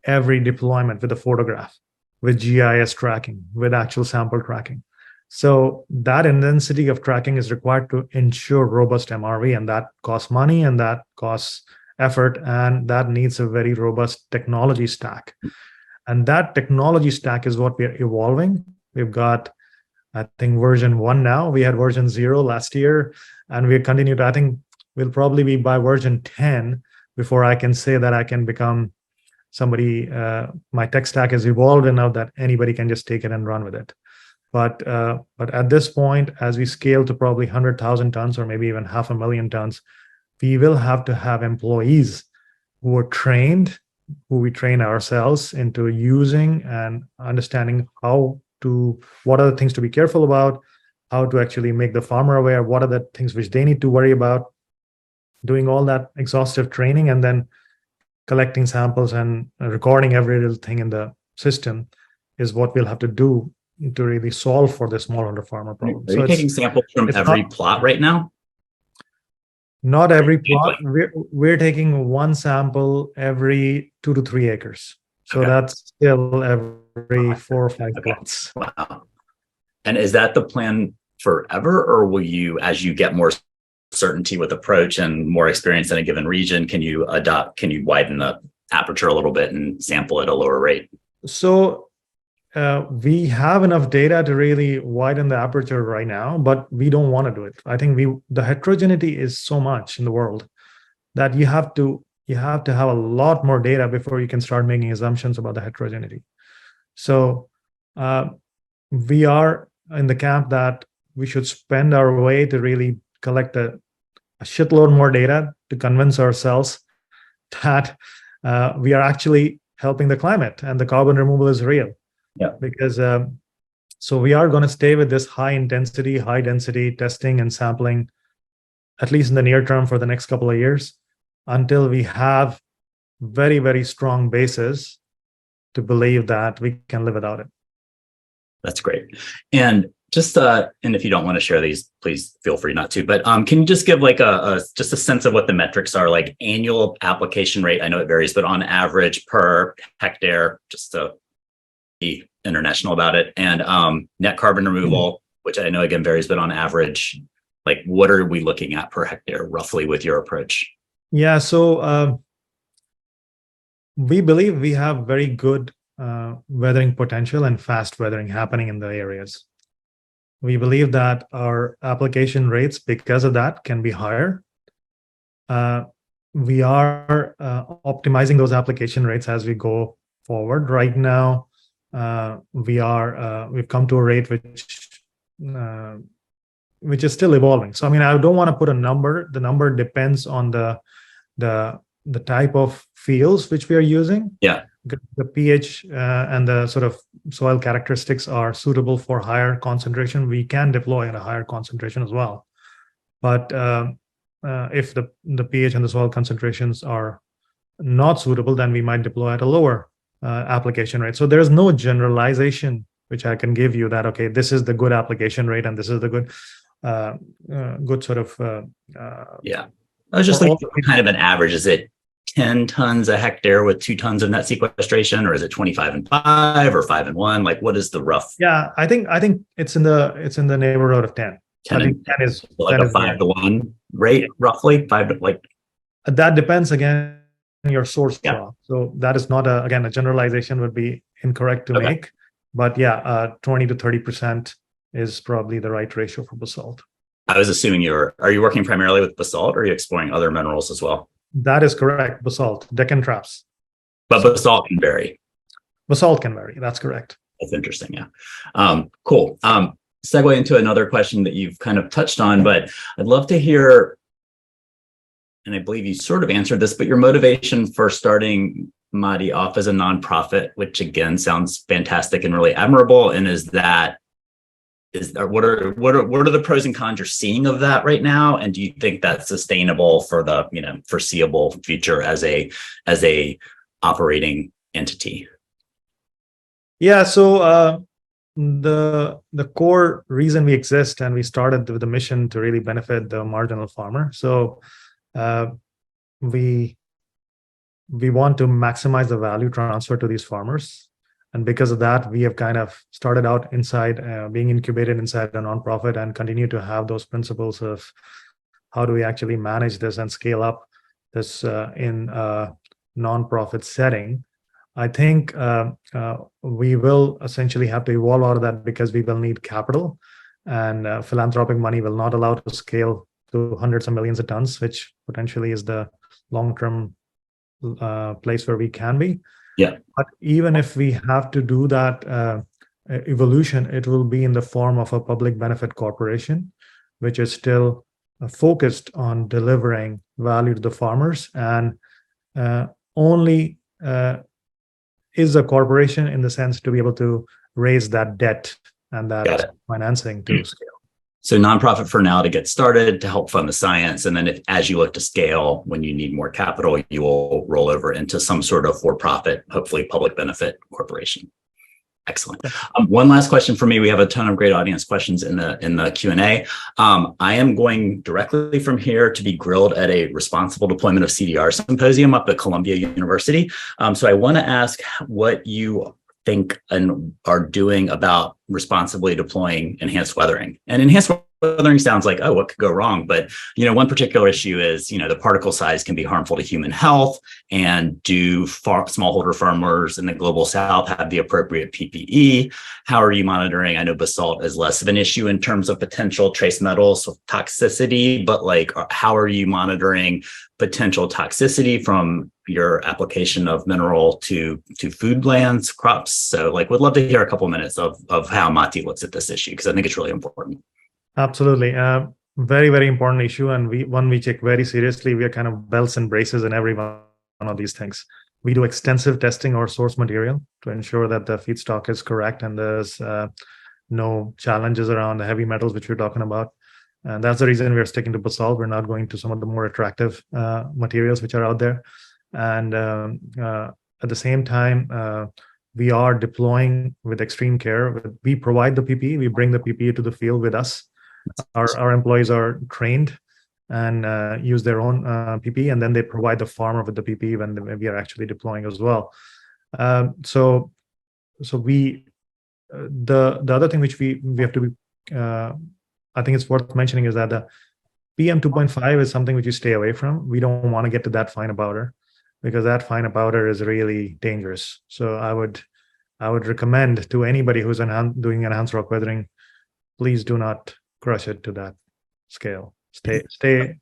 every deployment with a photograph, with GIS tracking, with actual sample tracking. So that intensity of tracking is required to ensure robust MRV, and that costs money and that costs effort, and that needs a very robust technology stack. And that technology stack is what we are evolving. We've got, I think, version 1 now. We had version 0 last year, and we continue to, I think we'll probably be by version 10 before I can say that I can become somebody, my tech stack is evolved enough that anybody can just take it and run with it. But at this point, as we scale to probably 100,000 tons or maybe even 500,000 tons, we will have to have employees who are trained, who we train ourselves into using and understanding what are the things to be careful about, how to actually make the farmer aware, what are the things which they need to worry about, doing all that exhaustive training, and then collecting samples and recording every little thing in the system is what we'll have to do to really solve for the smallholder farmer problem. Are you taking samples from every plot right now? Not every plot. We're taking one sample every 2 to 3 acres. So Okay. that's still every 4 or 5 plots. Wow. And is that the plan forever, or will you, as you get more certainty with approach and more experience in a given region, can you widen the aperture a little bit and sample at a lower rate? So we have enough data to really widen the aperture right now, but we don't want to do it. I think the heterogeneity is so much in the world that you have to have a lot more data before you can start making assumptions about the heterogeneity. So we are in the camp that we should spend our way to really collect a shitload more data to convince ourselves that we are actually helping the climate and the carbon removal is real. Yeah. Because so we are going to stay with this high density testing and sampling, at least in the near term for the next couple of years, until we have very, very strong basis to believe that we can live without it. That's great. And just and if you don't want to share these, please feel free not to. But can you just give like just a sense of what the metrics are, like annual application rate? I know it varies, but on average per hectare, just to be international about it, and net carbon removal, which I know again varies, but on average, like what are we looking at per hectare roughly with your approach? Yeah, so we believe we have very good weathering potential and fast weathering happening in the areas. We believe that our application rates, because of that, can be higher. We are optimizing those application rates as we go forward. Right now, we've come to a rate which is still evolving. So I mean, I don't want to put a number. The number depends on the type of fields which we are using. Yeah. The pH and the sort of soil characteristics are suitable for higher concentration. We can deploy at a higher concentration as well. But if the pH and the soil concentrations are not suitable, then we might deploy at a lower application rate. So there's no generalization which I can give you that, okay, this is the good application rate and this is the good sort of. Yeah. I was just looking for kind of an average. Is it 10 tons a hectare with 2 tons of net sequestration, or is it 25 and 5 or 5 and 1? Like, what is the rough? Yeah, I think it's in the neighborhood of 10. 10 I think 10 is like 10 a 5 to 1 rate, roughly 5 to like. That depends again on your source Yeah. crop. So that is not a generalization would be incorrect to make, but 20 to 30% is probably the right ratio for basalt. I was assuming are you working primarily with basalt, or are you exploring other minerals as well? That is correct. Basalt, Deccan traps. But basalt can vary. Basalt can vary. That's correct. That's interesting. Yeah. Cool. Segue into another question that you've kind of touched on, but I'd love to hear, and I believe you sort of answered this, but your motivation for starting Mati off as a nonprofit, which again sounds fantastic and really admirable. And what are the pros and cons you're seeing of that right now? And do you think that's sustainable for the foreseeable future as a operating entity? Yeah. So the core reason we exist, and we started with the mission to really benefit the marginal farmer. So we want to maximize the value transfer to these farmers. And because of that, we have kind of started out inside, being incubated inside a nonprofit, and continue to have those principles of how do we actually manage this and scale up this in a nonprofit setting. I think we will essentially have to evolve out of that, because we will need capital, and philanthropic money will not allow to scale to hundreds of millions of tons, which potentially is the long-term place where we can be. Yeah. But even if we have to do that evolution, it will be in the form of a public benefit corporation, which is still focused on delivering value to the farmers, and only is a corporation in the sense to be able to raise that debt and that financing to scale. So nonprofit for now to get started, to help fund the science. And then as you look to scale, when you need more capital, you will roll over into some sort of for-profit, hopefully public benefit corporation. Excellent. One last question for me. We have a ton of great audience questions in the Q&A. I am going directly from here to be grilled at a responsible deployment of CDR symposium up at Columbia University. So I want to ask what you think and are doing about responsibly deploying enhanced weathering. And enhanced weathering sounds like, oh, what could go wrong? But, one particular issue is, the particle size can be harmful to human health. And do smallholder farmers in the global south have the appropriate PPE? How are you monitoring? I know basalt is less of an issue in terms of potential trace metals toxicity, but how are you monitoring potential toxicity from your application of mineral to food lands, crops? So would love to hear a couple minutes of how Mati looks at this issue, because I think it's really important. Absolutely. Very, very important issue. And we take very seriously. We are kind of belts and braces in every one of these things. We do extensive testing of our source material to ensure that the feedstock is correct and there's no challenges around the heavy metals, which we're talking about. And that's the reason we're sticking to basalt. We're not going to some of the more attractive materials which are out there. And at the same time, we are deploying with extreme care. We provide the PPE. We bring the PPE to the field with us. Our employees are trained and use their own PPE, and then they provide the farmer with the PPE when we are actually deploying as well. So we the other thing which we have to be, I think it's worth mentioning, is that the PM 2.5 is something which you stay away from. We don't want to get to that fine powder, because that fine powder is really dangerous. So I would recommend to anybody who's doing enhanced rock weathering, please do not crush it to that scale. Stay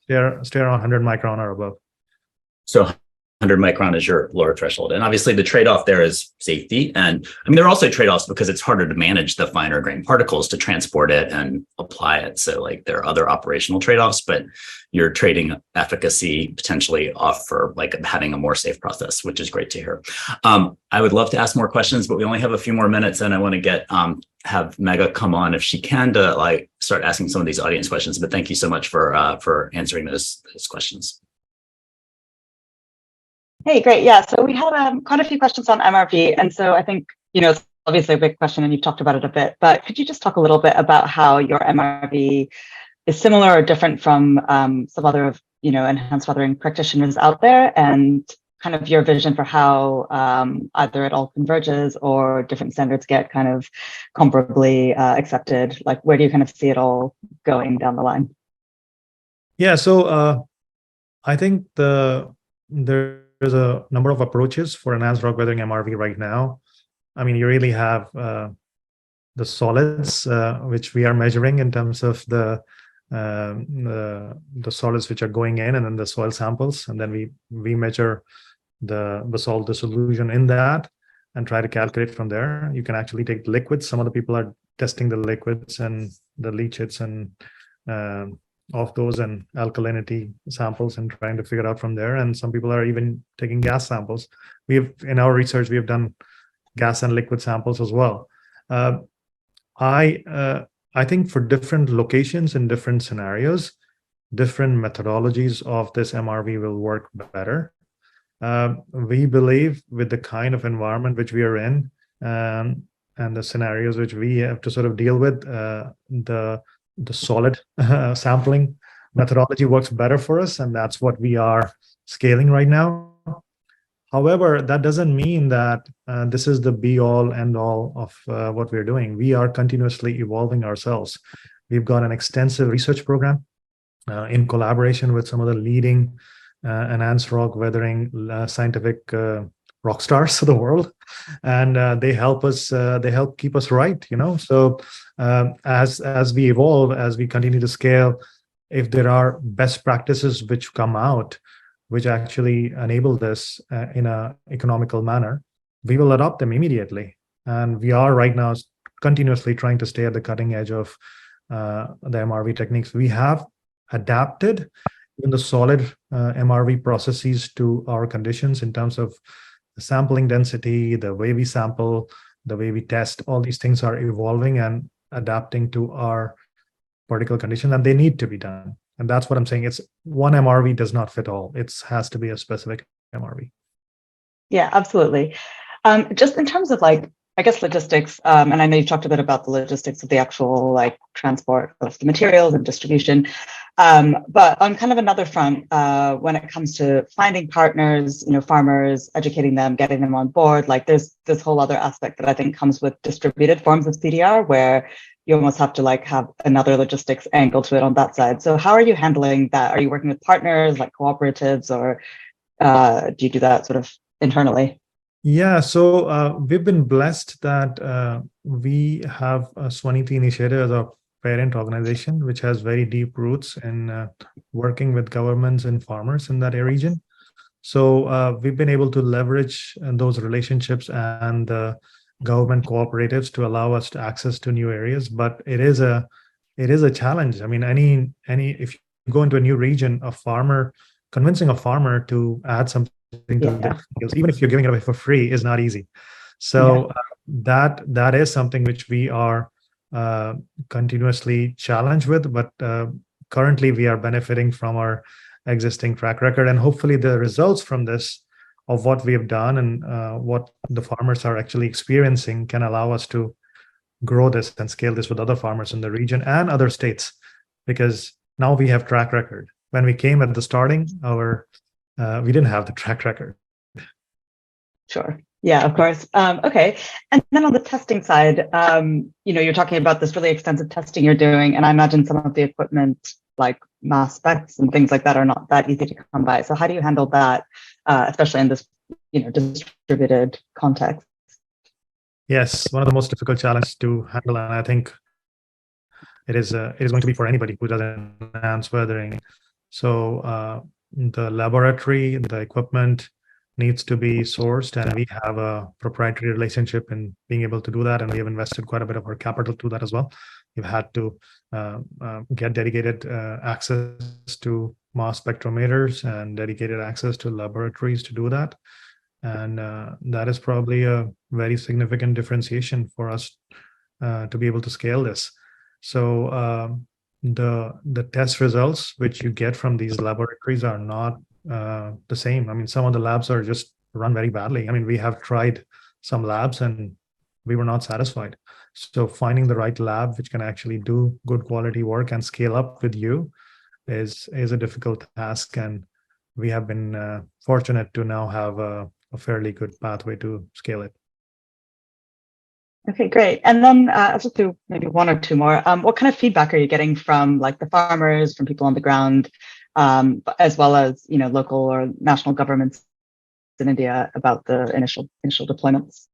around 100 micron or above. So micron is your lower threshold. And obviously the trade-off there is safety. And I mean, there are also trade-offs because it's harder to manage the finer grain particles to transport it and apply it. So like there are other operational trade-offs, but you're trading efficacy potentially off for like having a more safe process, which is great to hear. I would love to ask more questions, but we only have a few more minutes, and I want to get have Megha come on if she can to like start asking some of these audience questions. But thank you so much for answering those questions. Hey, great. Yeah, so we had quite a few questions on MRV. And so I think, it's obviously a big question and you've talked about it a bit, but could you just talk a little bit about how your MRV is similar or different from some other, enhanced weathering practitioners out there, and kind of your vision for how either it all converges or different standards get kind of comparably accepted? Like, where do you kind of see it all going down the line? Yeah, so I think there's a number of approaches for enhanced rock weathering MRV right now. I mean, you really have the solids, which we are measuring in terms of the solids which are going in, and then the soil samples, and then we measure the basalt dissolution in that and try to calculate from there. You can actually take liquids. Some of the people are testing the liquids and the leachates and of those and alkalinity samples and trying to figure out from there. And some people are even taking gas samples. In our research, we have done gas and liquid samples as well. I think for different locations and different scenarios, different methodologies of this MRV will work better. We believe with the kind of environment which we are in and the scenarios which we have to sort of deal with, the solid sampling methodology works better for us, and that's what we are scaling right now. However, that doesn't mean that this is the be-all, end-all of what we're doing. We are continuously evolving ourselves. We've got an extensive research program in collaboration with some of the leading enhanced rock weathering scientific rock stars of the world, and they help keep us right. So as we evolve, as we continue to scale, if there are best practices which come out which actually enable this in a economical manner, we will adopt them immediately. And we are right now continuously trying to stay at the cutting edge of the MRV techniques. We have adapted even the solid MRV processes to our conditions in terms of the sampling density, the way we sample, the way we test. All these things are evolving and adapting to our particular condition, and they need to be done. And that's what I'm saying. It's one MRV does not fit all. It has to be a specific MRV. Yeah, absolutely. Just in terms of like, I guess logistics, and I know you talked a bit about the logistics of the actual like transport of the materials and distribution. But on kind of another front, when it comes to finding partners, farmers, educating them, getting them on board, like there's this whole other aspect that I think comes with distributed forms of CDR, where you almost have to like have another logistics angle to it on that side. So how are you handling that? Are you working with partners like cooperatives, or do you do that sort of internally? Yeah, so we've been blessed that we have a Swaniti initiative as a parent organization, which has very deep roots in working with governments and farmers in that region. So we've been able to leverage those relationships and the government cooperatives to allow us to access to new areas. But it is a challenge. I mean, if you go into a new region, convincing a farmer to add something to their fields, even if you're giving it away for free, is not easy. So that is something which we are continuously challenged with, but currently we are benefiting from our existing track record, and hopefully the results from this of what we have done and what the farmers are actually experiencing can allow us to grow this and scale this with other farmers in the region and other states, because now we have track record. When we came at the starting, we didn't have the track record. Sure. Yeah, of course. Okay. And then on the testing side, you're talking about this really extensive testing you're doing, and I imagine some of the equipment like mass specs and things like that are not that easy to come by. So how do you handle that, especially in this, distributed context? Yes, one of the most difficult challenges to handle, and I think it is going to be for anybody who does enhanced weathering. So the laboratory, the equipment, needs to be sourced, and we have a proprietary relationship in being able to do that, and we have invested quite a bit of our capital to that as well. We've had to get dedicated access to mass spectrometers and dedicated access to laboratories to do that, and that is probably a very significant differentiation for us to be able to scale this. So the test results which you get from these laboratories are not the same. I mean, some of the labs are just run very badly. I mean, we have tried some labs and we were not satisfied. So finding the right lab which can actually do good quality work and scale up with you is a difficult task. And we have been fortunate to now have a fairly good pathway to scale it. Okay, great. And then I'll just do maybe one or two more. What kind of feedback are you getting from like the farmers, from people on the ground, as well as local or national governments in India about the initial deployments?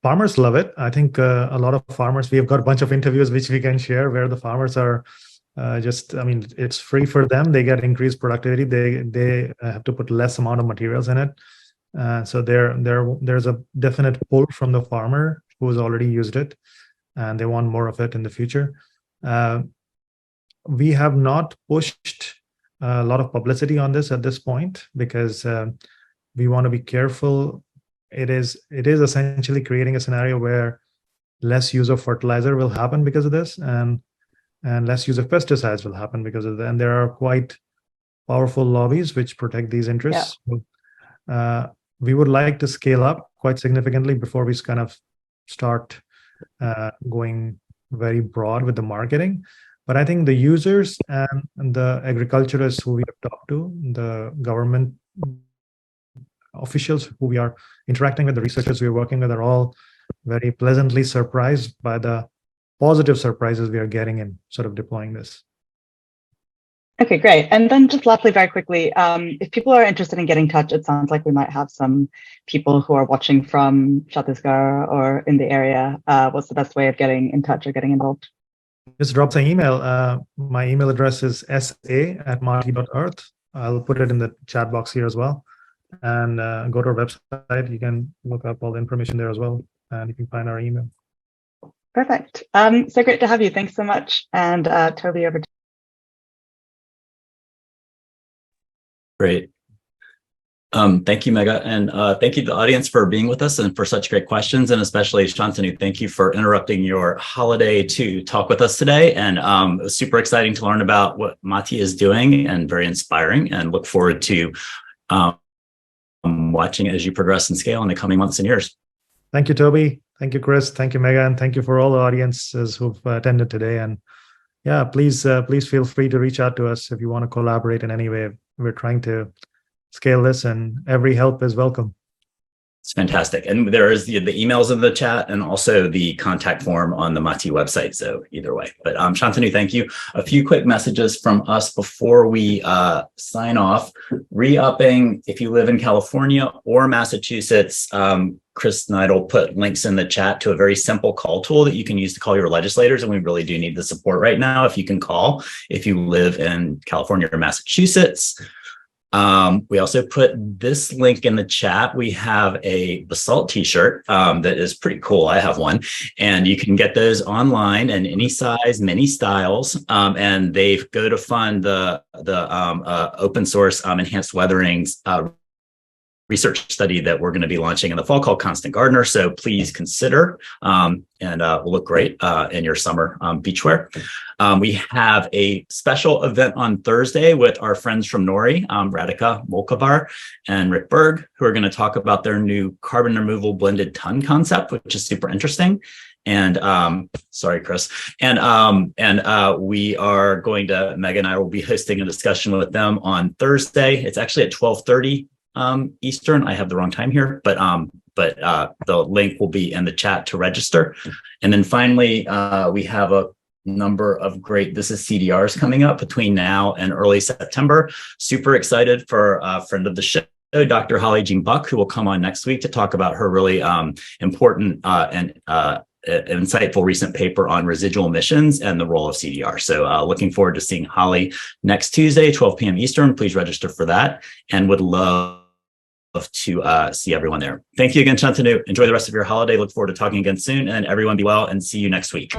Farmers love it. I think a lot of farmers, we have got a bunch of interviews which we can share where the farmers are it's free for them. They get increased productivity. They have to put less amount of materials in it. So there's a definite pull from the farmer who has already used it, and they want more of it in the future. We have not pushed a lot of publicity on this at this point because we want to be careful. It is essentially creating a scenario where less use of fertilizer will happen because of this, and less use of pesticides will happen because of that. And there are quite powerful lobbies which protect these interests. Yeah. We would like to scale up quite significantly before we kind of start going very broad with the marketing. But I think the users and the agriculturists who we have talked to, the government officials who we are interacting with, the researchers we are working with, are all very pleasantly surprised by the positive surprises we are getting in sort of deploying this. Okay, great. And then just lastly, very quickly, if people are interested in getting in touch, it sounds like we might have some people who are watching from Chhattisgarh or in the area. What's the best way of getting in touch or getting involved? Just drop an email. My email address is sa@mati.earth. I'll put it in the chat box here as well. And go to our website. You can look up all the information there as well. And you can find our email. Perfect. So great to have you. Thanks so much. And Toby, over to you. Great. Thank you, Megha, and thank you to the audience for being with us and for such great questions, and especially Shantanu, thank you for interrupting your holiday to talk with us today. And it was super exciting to learn about what Mati is doing and very inspiring, and look forward to watching as you progress and scale in the coming months and years. Thank you, Toby. Thank you, Chris. Thank you, Megha, and thank you for all the audiences who've attended today. And yeah, please feel free to reach out to us if you want to collaborate in any way. We're trying to scale this, and every help is welcome. It's fantastic. And there is the emails in the chat and also the contact form on the Mati website. So either way, but Shantanu, thank you. A few quick messages from us before we sign off. Re-upping, if you live in California or Massachusetts, Chris Knight will put links in the chat to a very simple call tool that you can use to call your legislators. And we really do need the support right now. If you can call, if you live in California or Massachusetts. We also put this link in the chat. We have a Basalt t-shirt that is pretty cool. I have one, and you can get those online in any size, many styles. And they go to fund the open source enhanced weathering research study that we're going to be launching in the fall called Constant Gardener. So please consider, and will look great in your summer beachwear. We have a special event on Thursday with our friends from Nori, Radhika Molkavar and Rick Berg, who are going to talk about their new carbon removal blended ton concept, which is super interesting. And sorry, Chris. And we are going to, Megha and I will be hosting a discussion with them on Thursday. It's actually at 12:30 Eastern. I have the wrong time here, but the link will be in the chat to register. And then finally, we have a number of great This Is CDRs coming up between now and early September. Super excited for a friend of the show, Dr. Holly Jean Buck, who will come on next week to talk about her really important and insightful recent paper on residual emissions and the role of CDR. So looking forward to seeing Holly next Tuesday, 12 p.m. Eastern. Please register for that, and would love to see everyone there. Thank you again, Shantanu. Enjoy the rest of your holiday. Look forward to talking again soon. And everyone be well and see you next week.